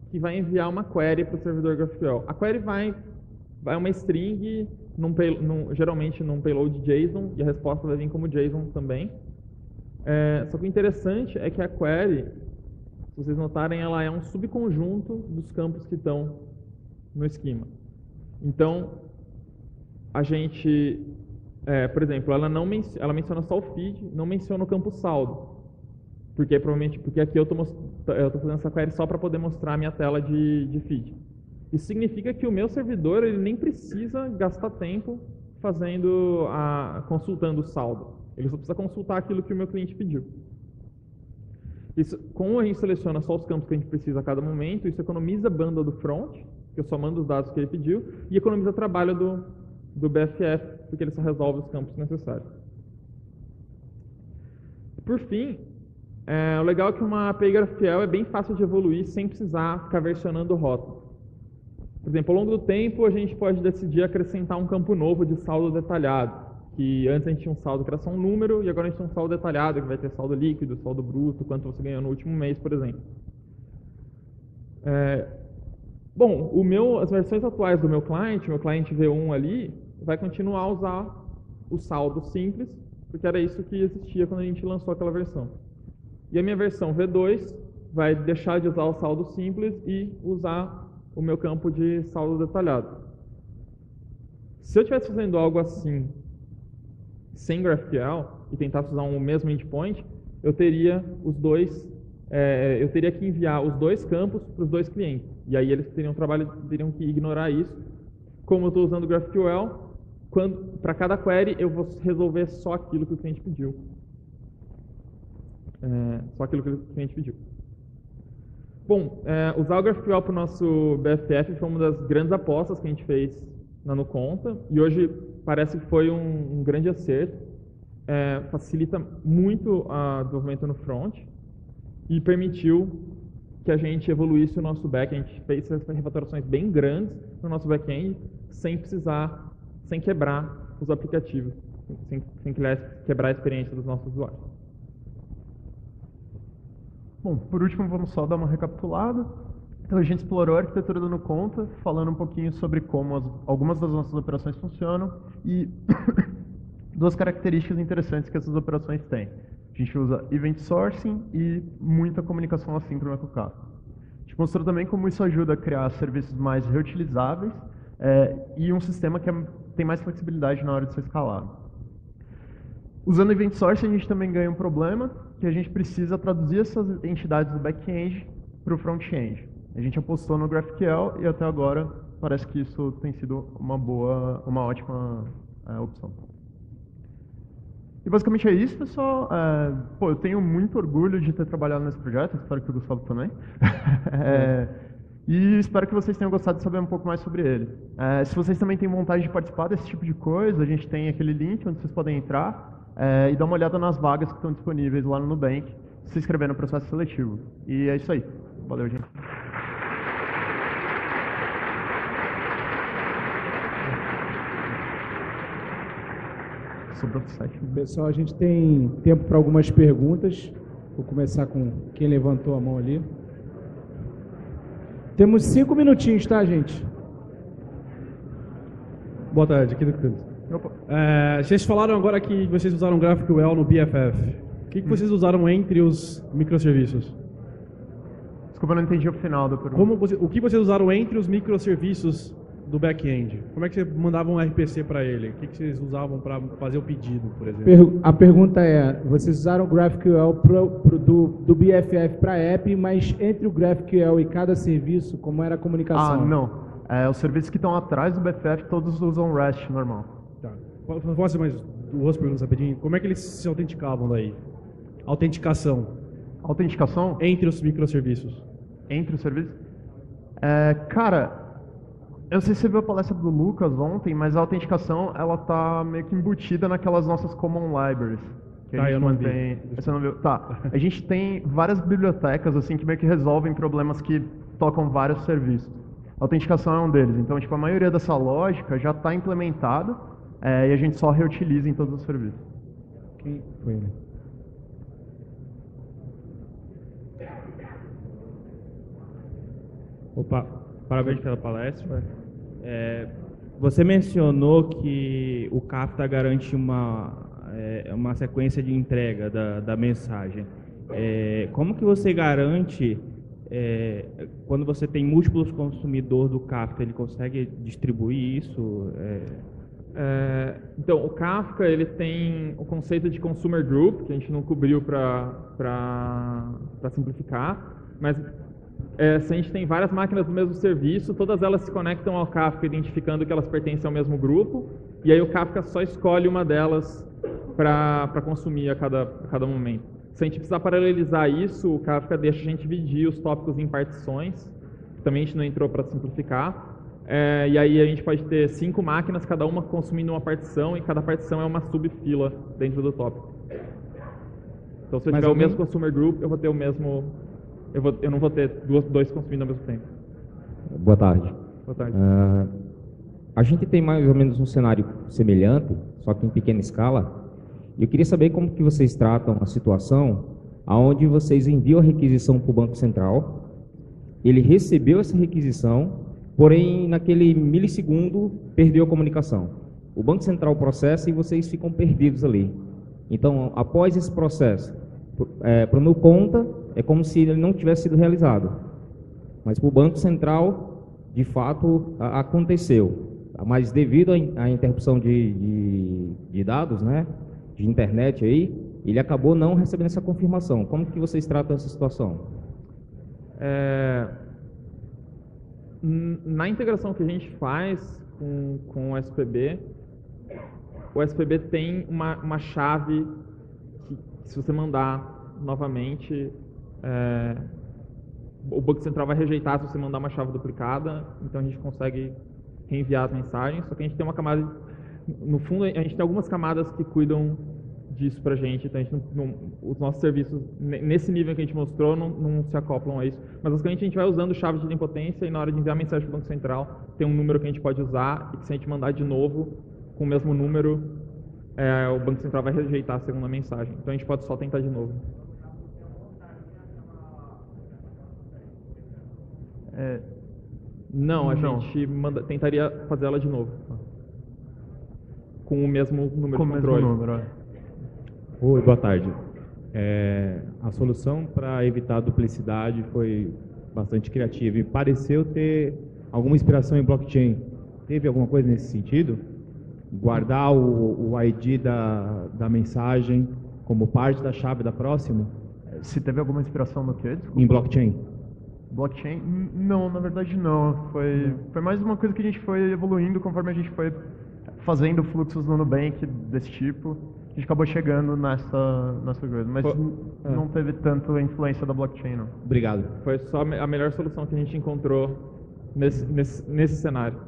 que vai enviar uma query para o servidor GraphQL. A query vai uma string, geralmente num payload JSON, e a resposta vai vir como JSON também. Só que o interessante é que a query, se vocês notarem, ela é um subconjunto dos campos que estão no esquema. Então, a gente, por exemplo, ela menciona só o feed, não menciona o campo saldo. Porque aqui eu estou fazendo essa query só para poder mostrar a minha tela de feed. Isso significa que o meu servidor ele nem precisa gastar tempo consultando o saldo. Ele só precisa consultar aquilo que o meu cliente pediu. Isso, como a gente seleciona só os campos que a gente precisa a cada momento, isso economiza a banda do front, que eu só mando os dados que ele pediu, e economiza trabalho do BFF, porque ele só resolve os campos necessários. Por fim, o legal é que uma API GraphQL é bem fácil de evoluir sem precisar ficar versionando o rótulo. Por exemplo, ao longo do tempo, a gente pode decidir acrescentar um campo novo de saldo detalhado, que antes a gente tinha um saldo que era só um número, e agora a gente tem um saldo detalhado, que vai ter saldo líquido, saldo bruto, quanto você ganhou no último mês, por exemplo. Bom, as versões atuais do meu cliente V1 ali, vai continuar a usar o saldo simples, porque era isso que existia quando a gente lançou aquela versão. E a minha versão V2 vai deixar de usar o saldo simples e usar o meu campo de saldo detalhado. Se eu estivesse fazendo algo assim, sem GraphQL, e tentasse usar o mesmo endpoint, eu teria que enviar os dois campos para os dois clientes. E aí eles teriam que ignorar isso. Como eu estou usando o GraphQL, para cada query eu vou resolver só aquilo que o cliente pediu. Bom, usar o GraphQL para o nosso BFF foi uma das grandes apostas que a gente fez na NuConta, e hoje parece que foi um grande acerto. Facilita muito o desenvolvimento no front e permitiu que a gente evoluísse o nosso back. A gente fez refatorações bem grandes no nosso back-end sem quebrar os aplicativos, sem quebrar a experiência dos nossos usuários. Bom, por último, vamos só dar uma recapitulada. Então, a gente explorou a arquitetura do NuConta, falando um pouquinho sobre como algumas das nossas operações funcionam e duas características interessantes que essas operações têm. A gente usa Event Sourcing e muita comunicação assíncrona com o Kafka. A gente mostrou também como isso ajuda a criar serviços mais reutilizáveis e um sistema que tem mais flexibilidade na hora de ser escalado. Usando Event Sourcing, a gente também ganha um problema, que a gente precisa traduzir essas entidades do back-end para o front-end. A gente apostou no GraphQL e até agora parece que isso tem sido uma ótima opção. E basicamente é isso, pessoal. Eu tenho muito orgulho de ter trabalhado nesse projeto, espero que o Gustavo também. E espero que vocês tenham gostado de saber um pouco mais sobre ele. Se vocês também têm vontade de participar desse tipo de coisa, a gente tem aquele link onde vocês podem entrar e dar uma olhada nas vagas que estão disponíveis lá no Nubank, se inscrever no processo seletivo. E é isso aí. Valeu, gente. Pessoal, a gente tem tempo para algumas perguntas. Vou começar com quem levantou a mão ali. Temos 5 minutinhos, tá, gente? Boa tarde, aqui do Canto. Vocês falaram agora que vocês usaram GraphQL no BFF. O que vocês usaram entre os microserviços? Desculpa, eu não entendi o final da pergunta. O que vocês usaram entre os microserviços do back-end? Como é que você mandava um RPC para ele? O que vocês usavam para fazer o pedido, por exemplo? A pergunta é, vocês usaram o GraphQL do BFF para app, mas entre o GraphQL e cada serviço, como era a comunicação? Não. Os serviços que estão atrás do BFF, todos usam REST normal. Tá. Posso fazer mais duas perguntas rapidinho? Como é que eles se autenticavam daí? Autenticação. Autenticação? Entre os microserviços. Entre os serviços? Cara, eu não sei se você viu a palestra do Lucas ontem, mas a autenticação, ela tá meio que embutida naquelas nossas common libraries. Que a gente eu não vi. Você não viu? Tá. A gente tem várias bibliotecas, assim, que meio que resolvem problemas que tocam vários serviços. A autenticação é um deles. Então, a maioria dessa lógica já está implementada e a gente só reutiliza em todos os serviços. Quem foi ele? Opa, parabéns pela palestra. Você mencionou que o Kafka garante uma sequência de entrega da mensagem. Como que você garante, quando você tem múltiplos consumidores do Kafka, ele consegue distribuir isso? Então, o Kafka ele tem o conceito de consumer group, que a gente não cobriu para simplificar, mas se a gente tem várias máquinas do mesmo serviço, todas elas se conectam ao Kafka, identificando que elas pertencem ao mesmo grupo, e aí o Kafka só escolhe uma delas para consumir a cada momento. Se a gente precisar paralelizar isso, o Kafka deixa a gente dividir os tópicos em partições, também a gente não entrou para simplificar. E aí a gente pode ter 5 máquinas, cada uma consumindo uma partição, e cada partição é uma subfila dentro do tópico. Então, se eu tiver o mesmo consumer group, eu vou ter o mesmo... Eu não vou ter dois consumindo ao mesmo tempo. Boa tarde. Boa tarde. A gente tem mais ou menos um cenário semelhante, só que em pequena escala. E eu queria saber como que vocês tratam a situação onde vocês enviam a requisição para o Banco Central, ele recebeu essa requisição, porém, naquele milissegundo, perdeu a comunicação. O Banco Central processa e vocês ficam perdidos ali. Então, após esse processo, para o meu conta, é como se ele não tivesse sido realizado. Mas para o Banco Central, de fato, aconteceu. Mas devido à interrupção de dados, né, de internet aí, ele acabou não recebendo essa confirmação. Como que vocês tratam essa situação? Na integração que a gente faz com o SPB tem uma chave que, se você mandar novamente, o Banco Central vai rejeitar se você mandar uma chave duplicada, então a gente consegue reenviar as mensagens, só que a gente tem uma camada, no fundo a gente tem algumas camadas que cuidam disso pra gente, então a gente os nossos serviços, nesse nível que a gente mostrou, não se acoplam a isso, mas basicamente a gente vai usando chave de idempotência e na hora de enviar mensagem para o Banco Central tem um número que a gente pode usar e que se a gente mandar de novo com o mesmo número, o Banco Central vai rejeitar a segunda mensagem, então a gente pode só tentar de novo. Não, a gente tentaria fazer ela de novo. Com o mesmo número de controle. Oi, boa tarde. A solução para evitar a duplicidade foi bastante criativa e pareceu ter alguma inspiração em blockchain. Teve alguma coisa nesse sentido? Guardar o ID da mensagem como parte da chave da próxima? Se teve alguma inspiração no quê? Desculpa. Em blockchain. Blockchain? Não, na verdade não. Foi mais uma coisa que a gente foi evoluindo conforme a gente foi fazendo fluxos no Nubank desse tipo. A gente acabou chegando nessa coisa. Mas não teve tanto influência da blockchain, não. Obrigado. Foi só a melhor solução que a gente encontrou nesse cenário.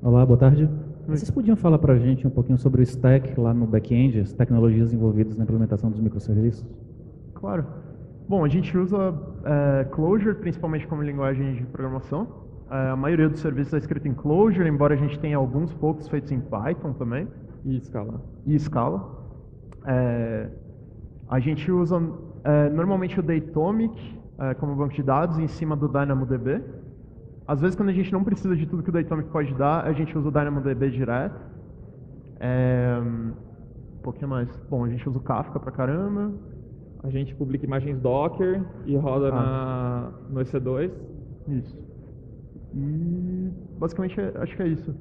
Olá, boa tarde. Vocês podiam falar para a gente um pouquinho sobre o stack lá no back-end, as tecnologias envolvidas na implementação dos microserviços? Claro. Bom, a gente usa Clojure principalmente como linguagem de programação. A maioria dos serviços é escrito em Clojure, embora a gente tenha alguns poucos feitos em Python também. E Scala. A gente usa normalmente o Datomic como banco de dados em cima do DynamoDB. Às vezes, quando a gente não precisa de tudo que o Datomic pode dar, a gente usa o DynamoDB direto. Um pouquinho mais. Bom, a gente usa o Kafka pra caramba. A gente publica imagens Docker e roda no EC2. Isso. E basicamente acho que é isso.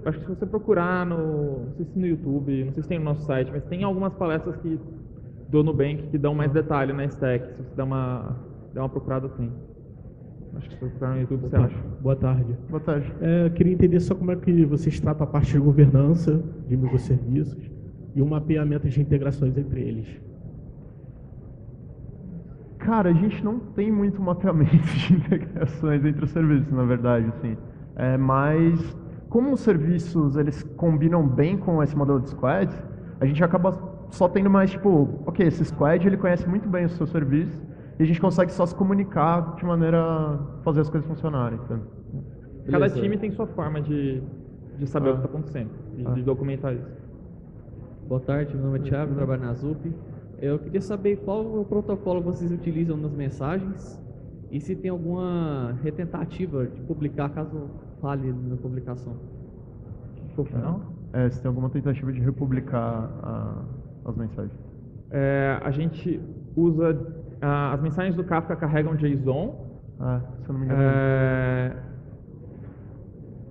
Acho que se você procurar não sei se no YouTube, não sei se tem no nosso site, mas tem algumas palestras do Nubank que dão mais detalhe na stack. Se você der uma procurada, tem. Acho que se você procurar no YouTube, você acha. Boa tarde. Boa tarde. Eu queria entender só como é que vocês tratam a parte de governança de microserviços e o mapeamento de integrações entre eles. Cara, a gente não tem muito mapeamento de integrações entre os serviços, na verdade, assim. Mas como os serviços eles combinam bem com esse modelo de squad, a gente acaba só tendo mais tipo, ok, esse squad ele conhece muito bem o seu serviço e a gente consegue só se comunicar de maneira a fazer as coisas funcionarem. Então. Cada time tem sua forma de saber o que está acontecendo, de documentar isso. Boa tarde, meu nome é Thiago, trabalho na ZUP. Eu queria saber qual protocolo vocês utilizam nas mensagens e se tem alguma retentativa de publicar caso falhe na publicação. Se tem alguma tentativa de republicar as mensagens. A gente usa... as mensagens do Kafka carregam JSON. Se eu não me engano.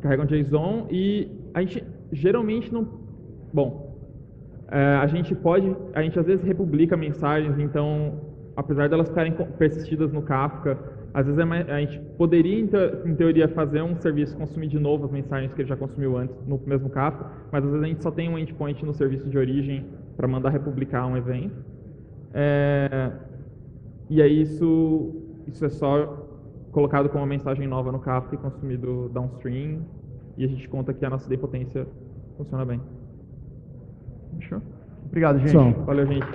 Carregam JSON e a gente geralmente não... Bom... a gente às vezes republica mensagens, então, apesar delas ficarem persistidas no Kafka, às vezes a gente poderia, em teoria, fazer um serviço consumir de novo as mensagens que ele já consumiu antes no mesmo Kafka, mas às vezes a gente só tem um endpoint no serviço de origem para mandar republicar um evento. E aí isso é só colocado como uma mensagem nova no Kafka e consumido downstream, e a gente conta que a nossa idempotência funciona bem. Fechou? Obrigado, gente. Pessoal. Valeu, gente.